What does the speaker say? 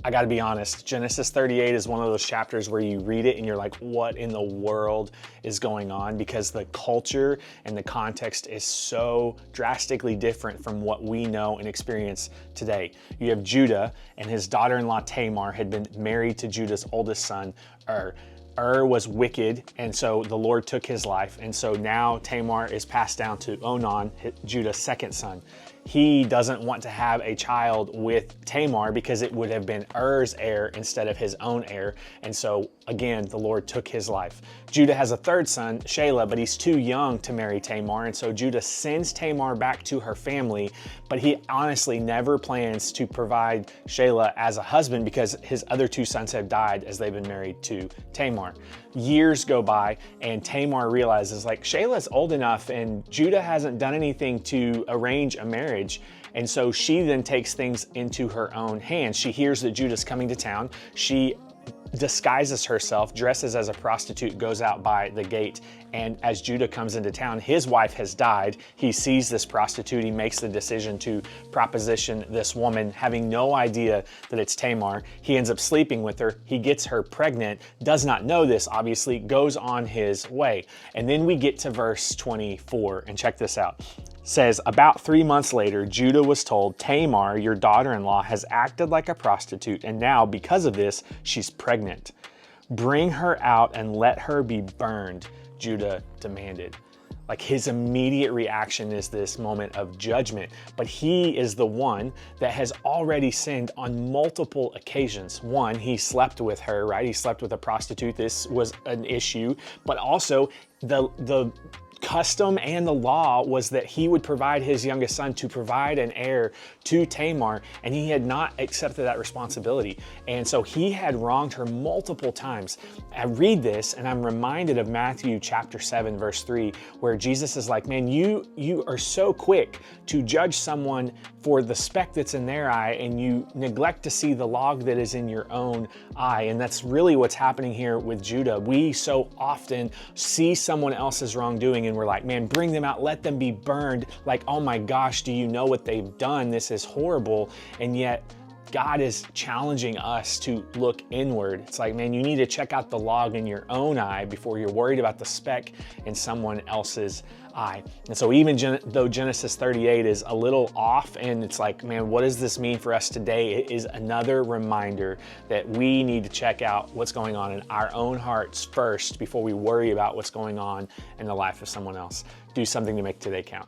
I gotta be honest, Genesis 38 is one of those chapters where you read it and you're like, what in the world is going on? Because the culture and the context is so drastically different from what we know and experience today. You have Judah, and his daughter-in-law Tamar had been married to Judah's oldest son, Ur. Ur was wicked, and so the Lord took his life. And so now Tamar is passed down to Onan, Judah's second son. He doesn't want to have a child with Tamar because it would have been Ur's heir instead of his own heir. And so again, the Lord took his life. Judah has a third son, Shelah, but he's too young to marry Tamar. And so Judah sends Tamar back to her family, but he honestly never plans to provide Shelah as a husband because his other two sons have died as they've been married to Tamar. Years go by and Tamar realizes like Shelah's old enough and Judah hasn't done anything to arrange a marriage. And so she then takes things into her own hands. She hears that Judah's coming to town. She disguises herself, dresses as a prostitute, goes out by the gate, and as Judah comes into town, his wife has died. He sees this prostitute, he makes the decision to proposition this woman, having no idea that it's Tamar. He ends up sleeping with her, he gets her pregnant, does not know this obviously, goes on his way. And then we get to verse 24, and check this out. Says, about 3 months later, Judah was told, Tamar, your daughter-in-law, has acted like a prostitute, and now, because of this, she's pregnant. Bring her out and let her be burned, Judah demanded. Like his immediate reaction is this moment of judgment, but he is the one that has already sinned on multiple occasions. One, he slept with her, right? He slept with a prostitute. This was an issue, but also the custom and the law was that he would provide his youngest son to provide an heir to Tamar, and he had not accepted that responsibility. And so he had wronged her multiple times. I read this and I'm reminded of Matthew chapter 7, verse 3, where Jesus is like, man, you are so quick to judge someone for the speck that's in their eye, and you neglect to see the log that is in your own eye. And that's really what's happening here with Judah. We so often see someone else's wrongdoing and we're like, man, bring them out, let them be burned. Like, oh my gosh, do you know what they've done? This is horrible. And yet God is challenging us to look inward. It's like, man, you need to check out the log in your own eye before you're worried about the speck in someone else's eye. And so even though Genesis 38 is a little off and it's like, man, what does this mean for us today? It is another reminder that we need to check out what's going on in our own hearts first before we worry about what's going on in the life of someone else. Do something to make today count.